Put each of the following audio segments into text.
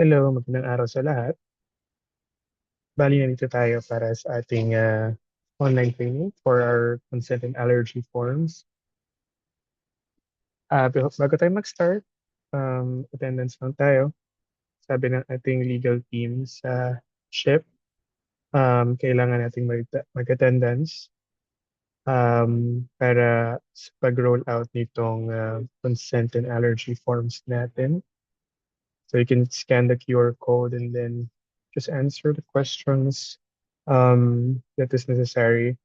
Hello, magandang araw sa lahat. Bali, nandito tayo para sa ating online training for our consent and allergy forms. Bago tayo mag-start, attendance lang tayo. Sabi ng ating legal team sa SHIP, kailangan nating mag-attendance para sa pag-roll out nitong consent and allergy forms natin. So you can scan the QR code and then just answer the questions that is necessary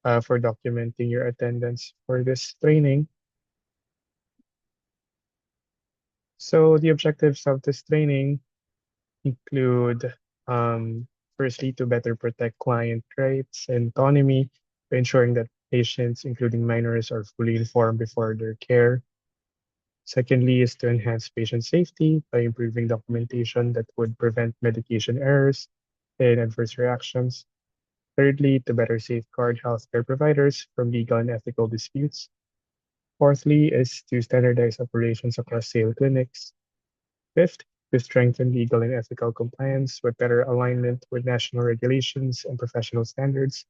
for documenting your attendance for this training. So the objectives of this training include, firstly, to better protect client rights and autonomy by ensuring that patients, including minors, are fully informed before their care. Secondly, is to enhance patient safety by improving documentation that would prevent medication errors and adverse reactions. Thirdly, to better safeguard healthcare providers from legal and ethical disputes. Fourthly, is to standardize operations across sale clinics. Fifth, to strengthen legal and ethical compliance with better alignment with national regulations and professional standards.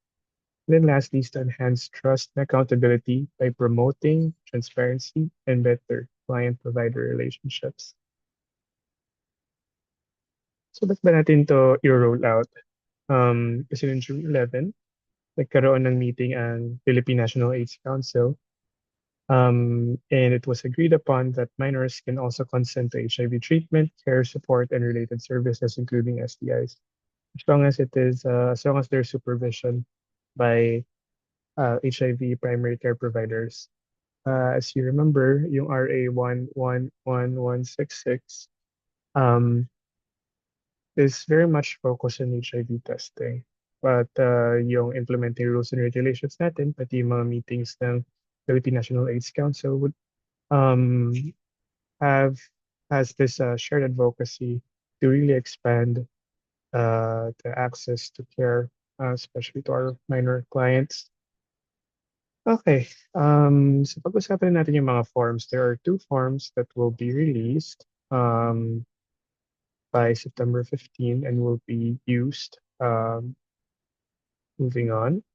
And then lastly, is to enhance trust and accountability by promoting transparency and better client-provider relationships. So ba't ba natin to i-roll out? Kasi noong June 11, nagkaroon ng meeting ang Philippine National AIDS Council. And it was agreed upon that minors can also consent to HIV treatment, care, support, and related services, including STIs, as long as there's supervision by HIV primary care providers. As you remember, yung RA 111166 um, is very much focused on HIV testing. But yung implementing rules and regulations natin, pati yung mga meetings ng Philippine National AIDS Council would um, have has this shared advocacy to really expand the access to care, especially to our minor clients. Okay, so pag-usapan natin yung mga forms. There are two forms that will be released by September 15 and will be used. Moving on.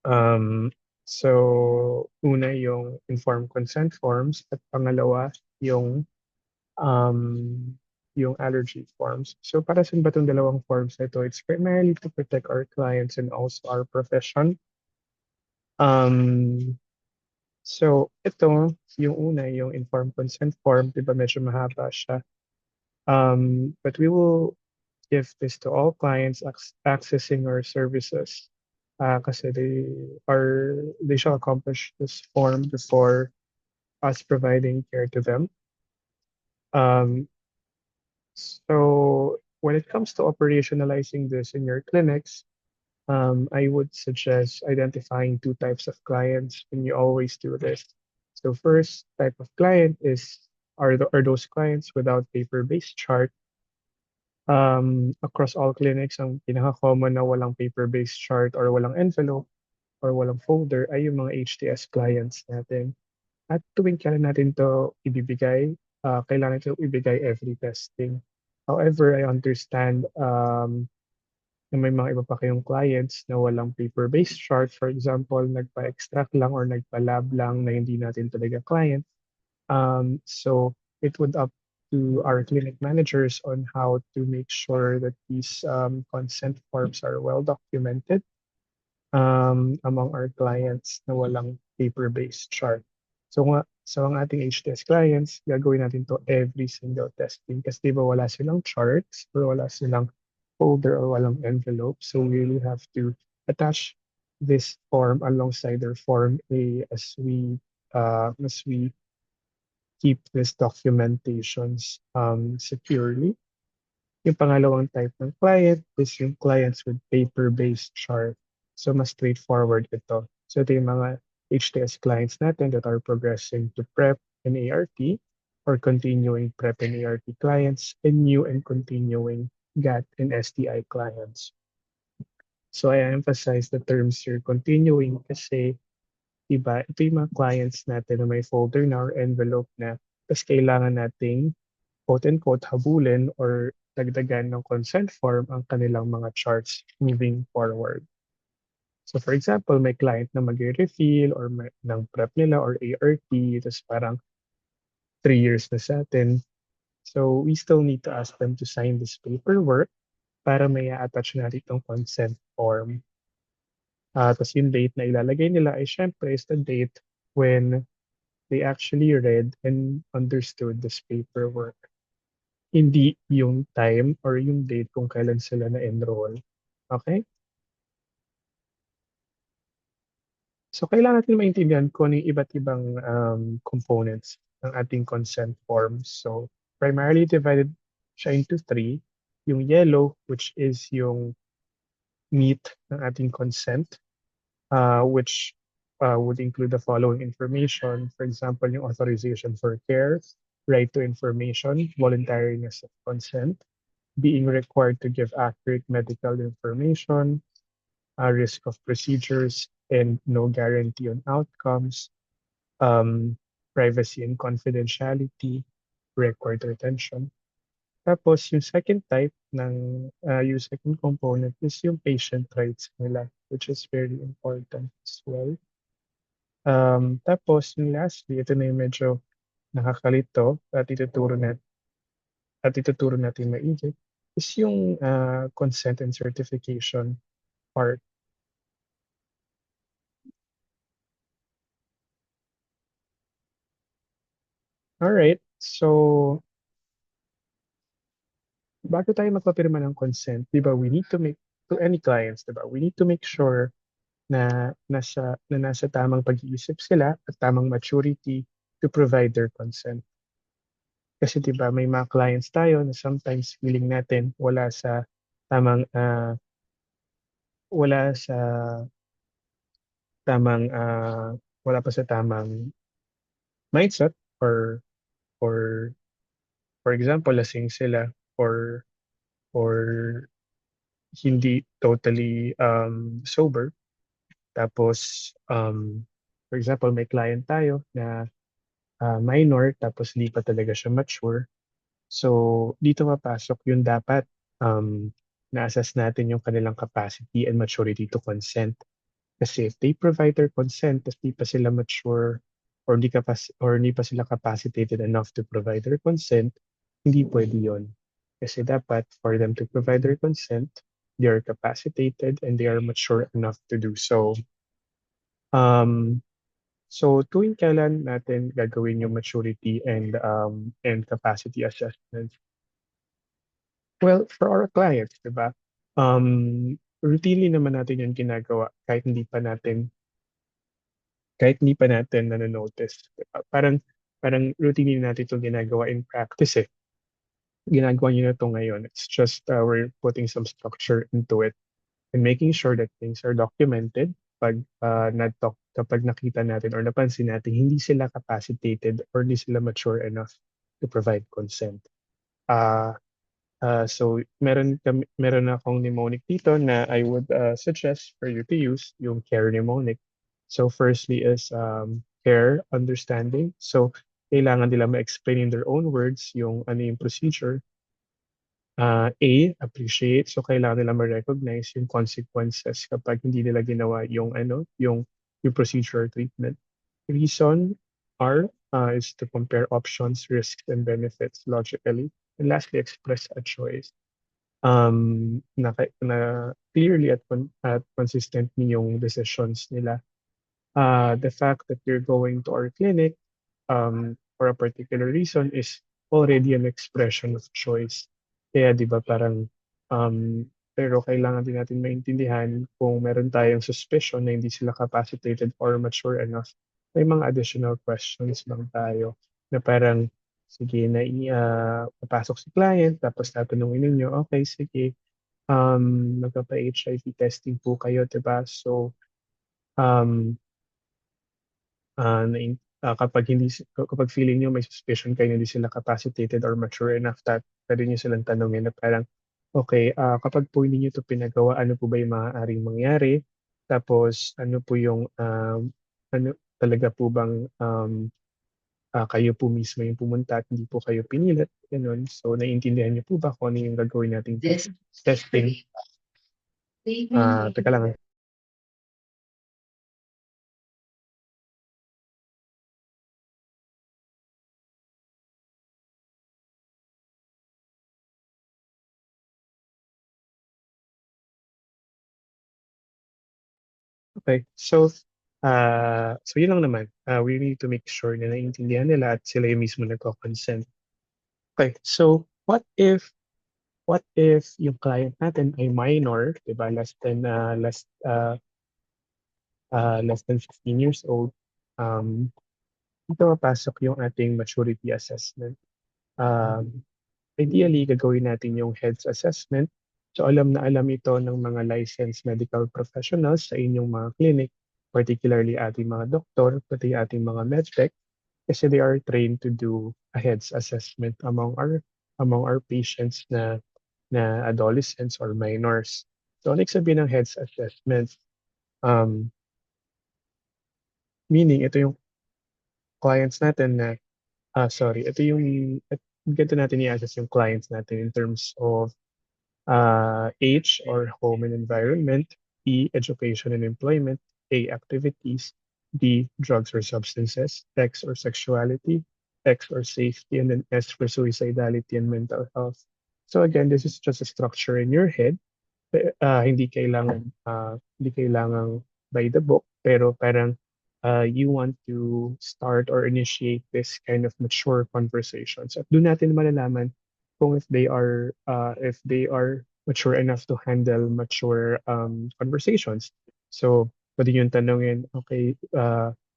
Um, so, una yung informed consent forms at pangalawa um, yung allergy forms. So para sa ba itong dalawang forms na ito? It's primarily to protect our clients and also our profession. Um, so ito, yung una, yung informed consent form, di ba medyo mahaba siya. But we will give this to all clients accessing our services kasi they shall accomplish this form before us providing care to them. Um, So when it comes to operationalizing this in your clinics, I would suggest identifying two types of clients when you always do this. So first type of client are those clients without paper-based chart. Across all clinics, ang pinaka-common na walang paper-based chart or walang envelope or walang folder ay yung mga HTS clients natin. At tuwing kailan natin to ibibigay, kailangan ito ibigay every testing. However, I understand na may mga iba pa kayong clients na walang paper-based chart. For example, nagpa-extract lang or nagpa-lab lang na hindi natin talaga client. So it would up to our clinic managers on how to make sure that these consent forms are well documented among our clients na walang paper-based chart. So ang ating HTS clients, gagawin natin to every single testing kasi di ba wala silang charts or wala silang folder or walang envelope. So we really have to attach this form alongside their form A as we keep these documentations securely. Yung pangalawang type ng client is yung clients with paper-based chart. So mas straightforward ito. So ito yung mga HTS clients natin that are progressing to PrEP and ART or continuing PrEP and ART clients and new and continuing GAT and STI clients. So I emphasize the terms here continuing kasi iba, ito yung mga clients natin na may folder na or envelope na tapos kailangan nating quote-unquote habulin or dagdagan ng consent form ang kanilang mga charts moving forward. So for example, may client na mag-refill or ng prep nila or ART, tapos parang 3 years na sa atin. So we still need to ask them to sign this paperwork para may attach natin itong consent form. Tapos yung date na ilalagay nila ay syempre is the date when they actually read and understood this paperwork. Hindi yung time or yung date kung kailan sila na-enroll. Okay? So kailangan natin maintindihan kung ano yung iba't ibang components ng ating consent forms. So primarily divided siya into three. Yung yellow, which is yung meat ng ating consent, which would include the following information. For example, yung authorization for care, right to information, voluntariness of consent, being required to give accurate medical information, risk of procedures, and no guarantee on outcomes, privacy and confidentiality, record retention. Tapos yung second type yung second component is yung patient rights nila, which is very important as well. Tapos yung lastly, ito na yung medyo nakakalito at ituturo natin maigi, is yung consent and certification part. Alright, so bago tayo magpapirma ng consent, di ba, we need to make, to any clients, di ba, we need to make sure na nasa tamang pag-iisip sila at tamang maturity to provide their consent. Kasi 'di ba may mga clients tayo na sometimes feeling natin tamang ah, wala sa tamang wala pa sa tamang mindset or or for example lasing sila or or hindi totally sober. Tapos for example may client tayo na minor tapos hindi pa talaga siya mature. So, dito papasok yung dapat na-assess natin yung kanilang capacity and maturity to consent. Kasi if they provide their consent tapos di pa sila mature or di pa sila capacitated enough to provide their consent, hindi pwede yon. Kasi dapat for them to provide their consent, they are capacitated and they are mature enough to do so. Um, so tuwing kailan natin gagawin yung maturity and capacity assessment? Well, for our clients, 'di ba? Routinely naman natin 'yung ginagawa kahit hindi pa natin nano-notice, 'di ba? Parang routinely natin 'to ginagawa in practice, eh. Ginagawa niyo na 'to ngayon. It's just, we're putting some structure into it and making sure that things are documented 'pag nakita natin or napansin natin hindi sila capacitated or hindi sila mature enough to provide consent. Ah so meron akong mnemonic dito na I would suggest for you to use yung CARE mnemonic. So firstly is care, understanding. So kailangan nila ma-explain in their own words yung ano yung procedure. Appreciate. So kailangan nila ma-recognize yung consequences kapag hindi nila ginawa yung procedure or treatment. Reason is to compare options, risks, and benefits logically. And lastly, express a choice. Na clearly at consistently yung decisions nila. The fact that you're going to our clinic for a particular reason is already an expression of choice. Kaya 'di ba parang pero kailangan din natin maintindihan kung meron tayong suspicion na hindi sila capacitated or mature enough. May mga additional questions lang tayo na parang sige papasok si client tapos tatanungin ninyo, okay sige, magpapa-HIV testing po kayo, 'di ba? So, um, kapag feeling niyo may suspicion kayo na hindi sila capacitated or mature enough, puwede niyo silang tanungin na parang, "Okey, kapag po hindi niyo 'to pinagawa, ano po ba yung maaaring mangyari? Tapos ano po yung, ano talaga po bang, kayo po mismo yung pumunta at hindi po kayo pinilit, gano'n. So, naiintindihan niyo po ba kung ano yung gagawin nating testing? Teka lang. Okay. So yun lang naman. We need to make sure na naiintindihan nila at sila yung mismo nagko-consent. Okay. So what if yung client natin ay minor, 'di ba? Less than 15 years old. Um, Dito papasok yung ating maturity assessment. Um, Ideally, gagawin natin yung health assessment. So alam na alam ito ng mga licensed medical professionals sa inyong mga clinic, particularly ating mga doktor, pati ating mga medtech, kasi they are trained to do a health assessment among our patients na adolescents or minors. So ano sabihin ng health assessment? Um, Meaning, ito yung clients natin na, ito yung, ganito natin i-assess yung clients natin in terms of H or home and environment, E, education and employment, A, activities, D, drugs or substances, X or sexuality, X or safety, and then S for suicidality and mental health. So again, this is just a structure in your head. Hindi kailangan by the book, pero parang you want to start or initiate this kind of mature conversations. At doon natin malalaman kung if they are mature enough to handle mature conversations. So, pwede yung tanungin, okay,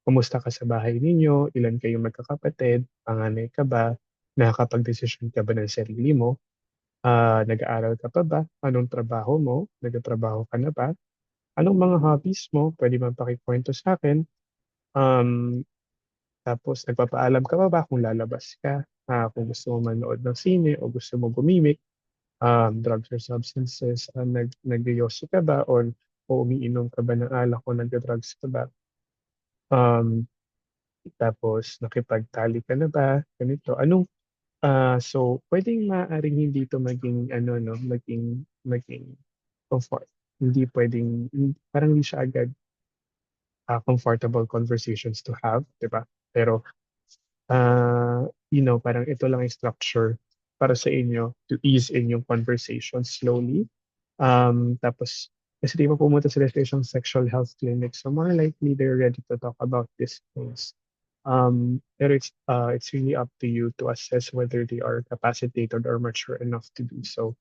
kumusta ka sa bahay ninyo? Ilan kayong magkakapatid? Panganay ka ba? Nakakapag-desisyon ka ba ng sarili mo? Nag-aaral ka pa ba? Anong trabaho mo? Nagtatrabaho ka na ba? Anong mga hobbies mo? Pwede mo pakikwento sa akin. Um, Tapos, nagpapaalam ka pa ba kung lalabas ka? Kung gusto mo manood ng sine o gusto mo gumimik, drugs or substances, nag-yosi ka ba o umiinom ka ba ng alak o nagda-drugs ka ba? Um, Tapos, nakipagtali ka na ba? Ganito. So puwedeng maaaring hindi 'to maging ano 'no, maging comfort. Hindi puwedeng parang hindi siya agad, comfortable conversations to have, 'di ba? Pero, parang ito lang yung structure para sa inyo to ease in yung conversation slowly. Tapos kasi 'di ba pumunta sila sa isang sexual health clinic, so more likely they're ready to talk about these things. Pero it's really up to you to assess whether they are capacitated or mature enough to do so.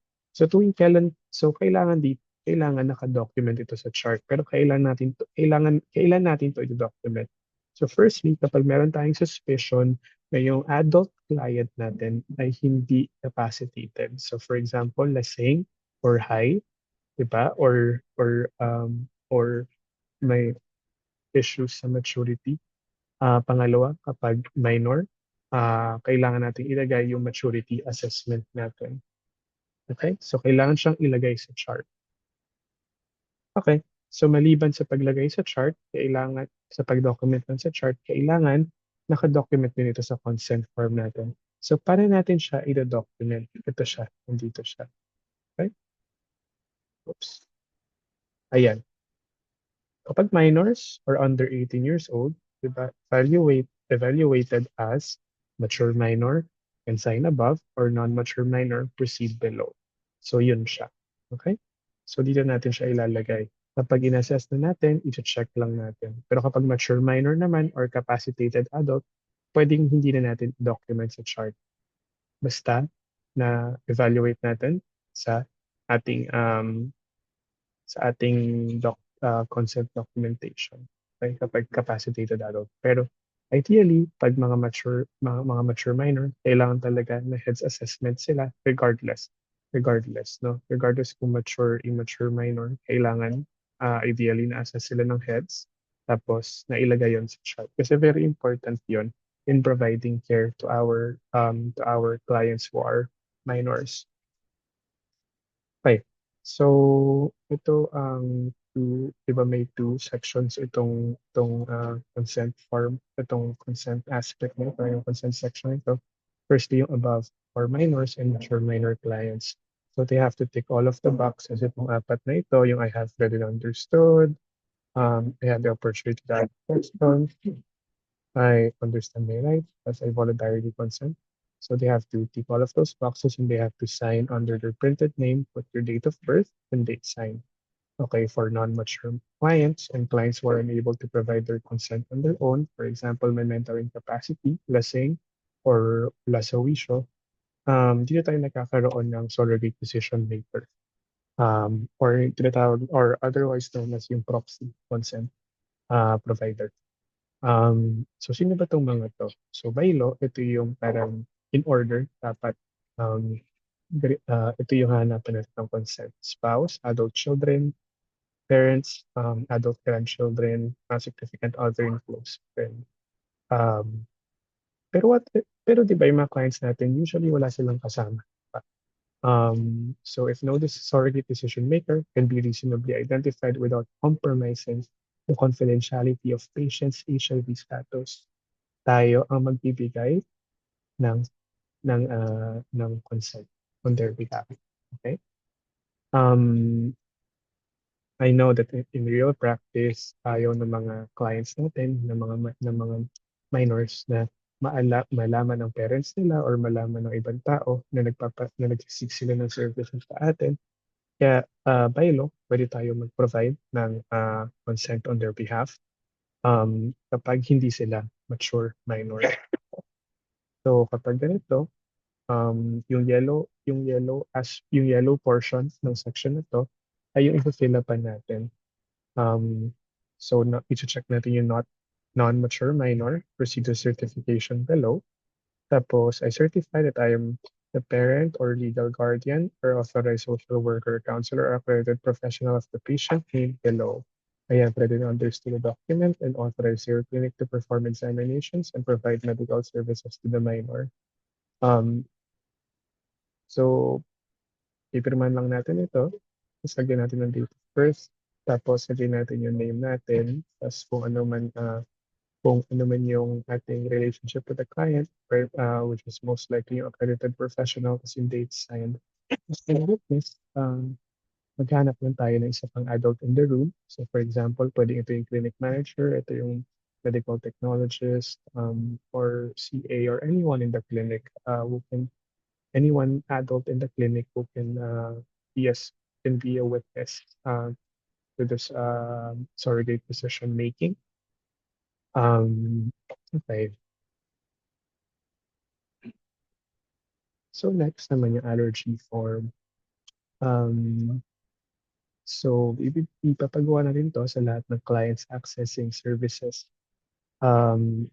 Kailangan naka-document ito sa chart, pero kailan natin to i-document. So firstly, kapag meron tayong suspicion na yung adult client natin ay hindi capacitated. So for example, lasing or high, 'di ba? Or may issues sa maturity. Pangalawa, kapag minor, kailangan nating ilagay yung maturity assessment natin. Okay? So, kailangan siyang ilagay sa chart. Okay. So, maliban sa paglagay sa chart, sa pag-document lang sa chart, kailangan naka-document din ito sa consent form natin. So, paano natin siya i-document? Ito siya, nandito siya. Okay? Oops. Ayan. Kapag minors or under 18 years old, diba, evaluated as mature minor, can sign above, or non-mature minor, proceed below. So yun siya. Okay? So dito natin siya ilalagay. Kapag in-assess na natin, i-check lang natin. Pero kapag mature minor naman or capacitated adult, pwedeng hindi na natin document sa chart. Basta na evaluate natin sa ating um, consent documentation. Okay, kapag capacitated adult. Pero ideally, pag mga mature minor, kailangan talaga na heads assessment sila regardless, no? Regardless kung mature, immature minor, kailangan ideally na-assess sila ng heads, tapos nailagay yon sa chart. Kasi very important yon in providing care to our clients who are minors. Okay. So, ito ang di ba may two sections itong consent form, itong consent aspect nito, yung consent section nito. Firstly, yung above for minors and mature minor clients. So they have to tick all of the boxes. Itong apat na ito, yung I have read and understood, I had the opportunity to ask questions, I understand my rights as I voluntarily consent. So they have to tick all of those boxes and they have to sign under their printed name, put their date of birth, and date sign. Okay, for non-mature clients and clients who are unable to provide their consent on their own, for example, may mental incapacity, lasing, or lasawisyo, dito tayo nagkakaroon ng surrogate decision maker. Or tinatawag, or otherwise known as yung proxy consent provider. So sino ba tong mga to? So by law, ito yung parang in order, dapat ito yung hanapan natin ng consent. Spouse, adult children, parents, adult grandchildren, significant other, and close friend. Um, pero di ba yung mga clients natin, usually wala silang kasama. So if no surrogate decision maker can be reasonably identified without compromising the confidentiality of patient's HIV status, tayo ang magbibigay ng ng consent on their behalf. Okay? Um, I know that in real practice, ayaw ng mga clients natin, ng mga minors na malaman ng parents nila or malaman ng ibang tao na nagsisig sila ng services sa atin. Kaya by law, pwede tayo mag-provide ng consent on their behalf kapag hindi sila mature minor. So kapag ganito, yung yellow portion ng section na to ay yung i-fill upan natin. So i-check natin yung non-mature minor, proceed to certification below. Tapos I certify that I am the parent or legal guardian or authorized social worker, counselor, or accredited professional of the patient named below. I have read and understood the document and authorized your clinic to perform examinations and provide medical services to the minor. So pipirmahan lang natin ito. Tapos lagyan natin ng date of birth. Tapos lagyan natin yung name natin. Tapos kung ano man yung ating relationship with the client, which is most likely yung accredited professional kasi yung date signed. Tapos yung witness, maghanap lang tayo ng isa pang adult in the room. So for example, pwedeng ito yung clinic manager, ito yung medical technologist, or CA or anyone in the clinic anyone adult in the clinic who can can be a witness to this surrogate decision making. Okay. So next naman yung allergy form. So ipapagawa natin to sa lahat ng clients accessing services um,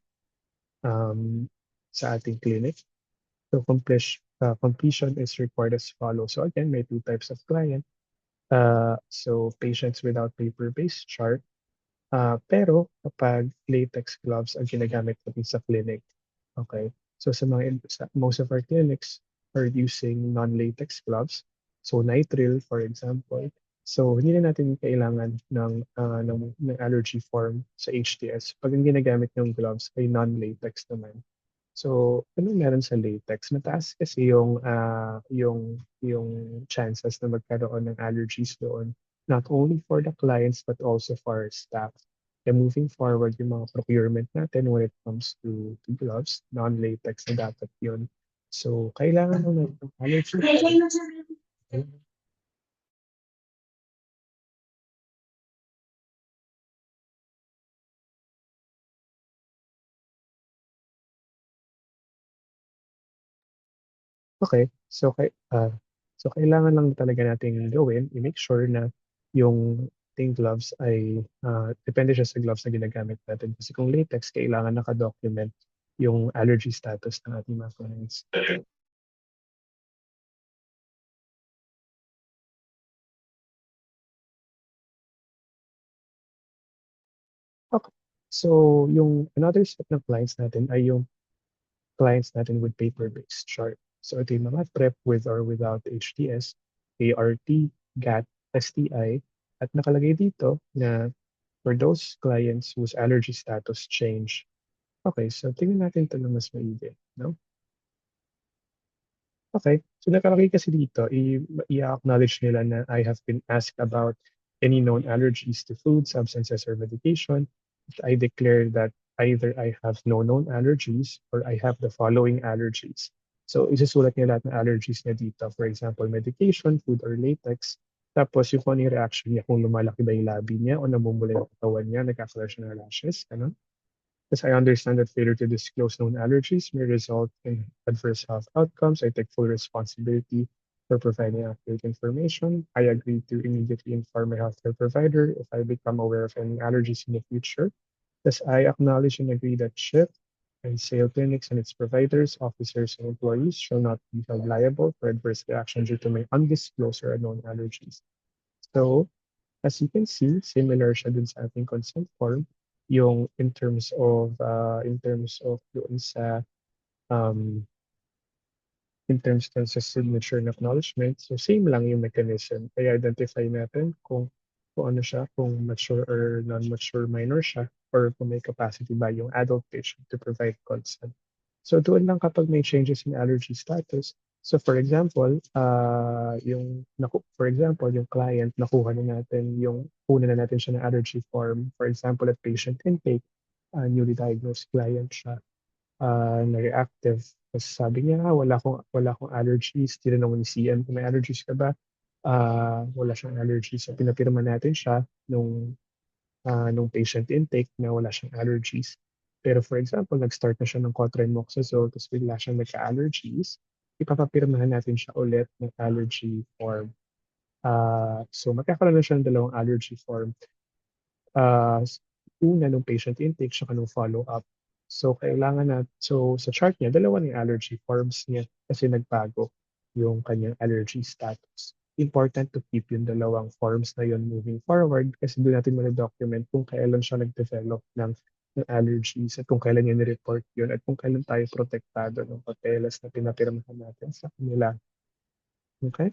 sa ating clinic. So completion is required as follows. So again, may two types of client. So patients without paper-based chart. Pero kapag latex gloves ang ginagamit natin sa clinic, okay? So most of our clinics are using non-latex gloves. So nitrile, for example. So hindi na natin kailangan ng allergy form sa HTS pag ang ginagamit ng gloves ay non-latex naman. So, ano meron sa latex? Mataas kasi yung chances na magkaroon ng allergies doon, not only for the clients but also for our staff. Kaya moving forward, yung mga procurement natin when it comes to gloves, non-latex na dapat yun. So, kailangan mo ng allergy. Okay. So kailangan lang talaga nating gawin, i-make sure na yung ating gloves ay depende siya sa gloves na ginagamit natin. Kasi kung latex, kailangan naka-document yung allergy status ng ating mga clients. Okay. So yung another set ng clients natin ay yung clients natin with paper-based chart. So ito yung mga PrEP with or without HTS, ART, GAT, STI, At nakalagay dito na for those clients whose allergy status change. Okay, so tingnan natin ito ng mas maigi, no? Okay, so nakalagay kasi dito, i-acknowledge nila na I have been asked about any known allergies to food, substances, or medication. I declare that either I have no known allergies or I have the following allergies. So isusulat niya lahat ng allergies niya dito. For example, medication, food, or latex. Tapos yung kung ano yung reaction niya, kung lumalaki ba yung labi niya o namumula yung katawan niya, nagkakaroon siya ng rashes, ano? As I understand that failure to disclose known allergies may result in adverse health outcomes, I take full responsibility for providing accurate information. I agree to immediately inform my healthcare provider if I become aware of any allergies in the future. Thus, I acknowledge and agree that SHIP and SAIL clinics and its providers, officers, and employees shall not be held liable for adverse reactions due to my undisclosed or unknown allergies. So, as you can see, similar siya dun sa ating consent form, yung in terms of doon sa um, in terms dun sa signature and acknowledgement. So same lang yung mechanism. Kaya identify natin kung ano siya, kung mature or non-mature minor siya, or kung may capacity ba yung adult patient to provide consent. So doon lang kapag may changes in allergy status. So for example, for example, yung client nakuha na natin kuna na natin siya ng allergy form. For example, at patient intake, newly diagnosed client siya, na reactive. Tapos sabi niya, wala akong allergies. Tinanong ni CM kung may allergies ka ba. Wala siyang allergies. So pinapirma natin siya nung patient intake na wala siyang allergies. Pero for example, nag-start na siya ng cotrimoxazole tapos bigla siyang nagka-allergies, ipapapirmahan natin siya ulit ng allergy form. So magkakaroon na siya ng dalawang allergy form. uh, Una nung patient intake siya nung follow-up. So sa chart niya, dalawa ng allergy forms niya kasi nagbago yung kanyang allergy status. Important to keep yung dalawang forms na yun moving forward kasi doon natin document kung kailan siya nag-develop ng allergies at kung kailan niya ni-report yun at kung kailan tayo protektado ng papeles na pinapirmahan natin sa kanila. Okay?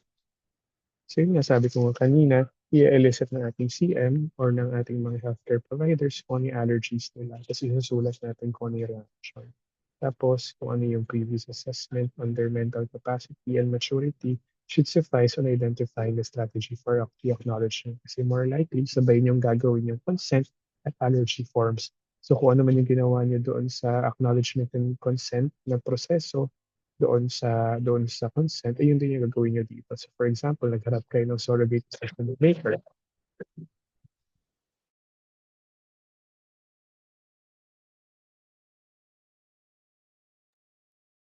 So yun nga sabi ko nga kanina, i-elicit ng ating CM or ng ating mga healthcare providers kung ano yung allergies nila. Tapos isusulat natin kung ano yung reaction. Tapos kung ano yung previous assessment on their mental capacity and maturity should suffice on identifying the strategy for the acknowledgement. Kasi more likely, sabay niyong gagawin yung consent at allergy forms. So kung ano man yung ginawa niyo doon sa acknowledgement and consent na proseso, doon sa consent, ayun din yung gagawin nyo dito. So for example, nagharap kayo ng surrogate assessment maker.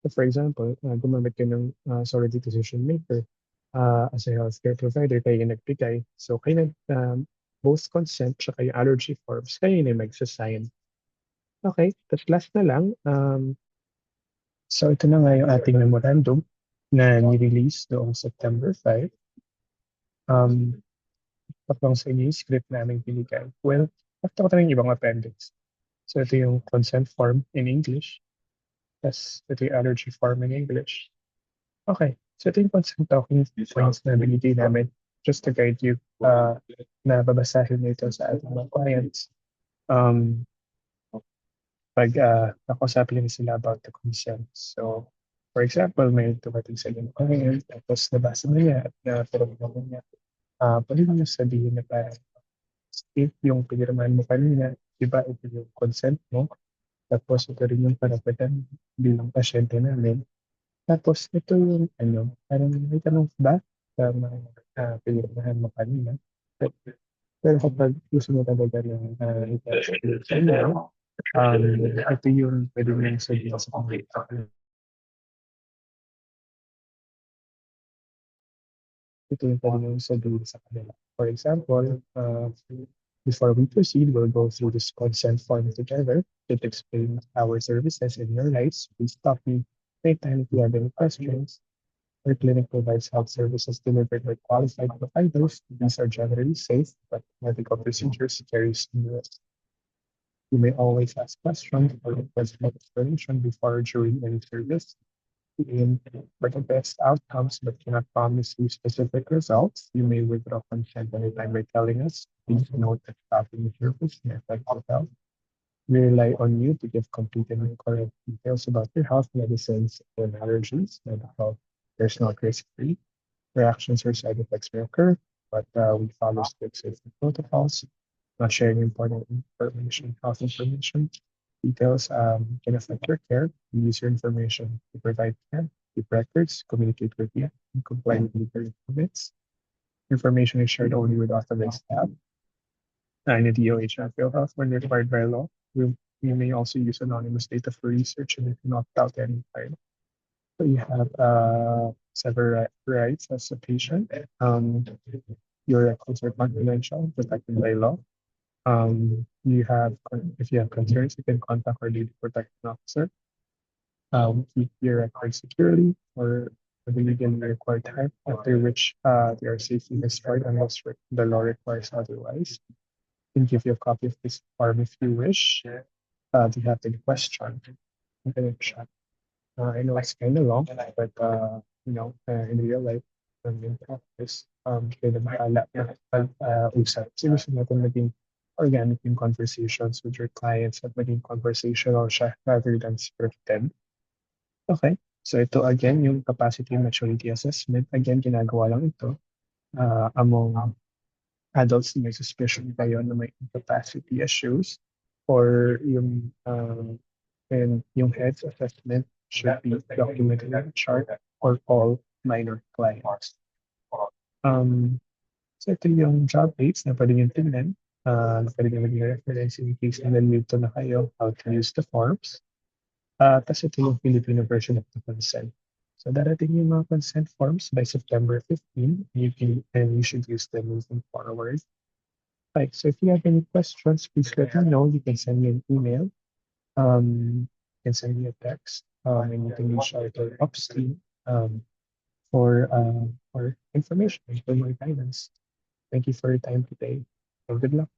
So for example, gumamit kayo ng surrogate decision maker as a healthcare provider, kayo yung nagbigay. So kayo both consent tsaka yung allergy forms, kayo yung magsasign. Okay, tapos last na lang, so ito na nga yung ating memorandum na ni-release noong September 5. Patong sa inyo yung script namin binigay. Well, after ko yung ibang appendix. So ito yung consent form in English. Tapos ito yung allergy form in English. Okay, so ito yung consent talking points na binigay namin just to guide you na babasahin nito sa ating mga clients. Pag nakausapin nila sila about the consent. So, for example, may tumating sa yung client, tapos nabasa na niya at na-program niya. Pwede mo sabihin na parang if yung pinirmahan mo kanina, di ba ito yung consent mo, tapos ito rin yung karapatan bilang pasyente namin. Tapos ito yung parang may tanong ba sa mga pinirmahan mo kanina. Pero kapag gusto mo talaga ng ito sa inyo, ito yung pwede mo yung sabihin sa kanila. Ito yung pwede mo yung sabihin sa kanila. For example, before we proceed, we'll go through this consent form together. It explains our services and your rights. Please stop me anytime if you have any questions. Our clinic provides health services delivered by qualified providers. These are generally safe, but medical procedures carry some risk. You may always ask questions or request more explanation before or during any service. aim for the best outcomes but cannot promise you specific results, you may withdraw consent anytime by telling us. Please note that stopping service may affect your health. We rely on you to give complete and correct details about your health, medicines, and allergies. Mental health is not risk-free. Reactions or side effects may occur, but we follow strict safety protocols, not sharing important information, health information. Details can affect your care. We use your information to provide care, keep records, communicate with you, and comply with legal limits. Information is shared only with authorized staff and the DOH and Field Health when required by law. We may also use anonymous data for research and if not out any time. So you have several rights as a patient. Your records are confidential, protected by law. If you have concerns, you can contact our data protection officer. Keep your records securely or the legally required time, after which they are safely destroyed unless the law requires otherwise. I can give you a copy of this form if you wish. Do you have any question? I'm gonna check. I know it's kind of long, but in real life, in practice, kaya bahala na usap. Kasi gusto natin maging organic yung conversations with your clients at maging conversational siya rather than scripted. Okay. So ito again, yung capacity and maturity assessment. Again, ginagawa lang ito among adults na may suspicion kayo na may incapacity issues or and yung health assessment should be documented in a chart for all minor clients. So ito yung job dates na pwede nyo tingnan. Na pwede nyo maging reference in case na nalilito na kayo how to use the forms. Tapos ito yung Filipino version of the consent. So darating yung mga consent forms by September 15. You should use them moving forward. Right. So if you have any questions, please let me know. You can send me an email. You can send me a text. And you can reach out to Upstream for information, for more guidance. Thank you for your time today. And good luck.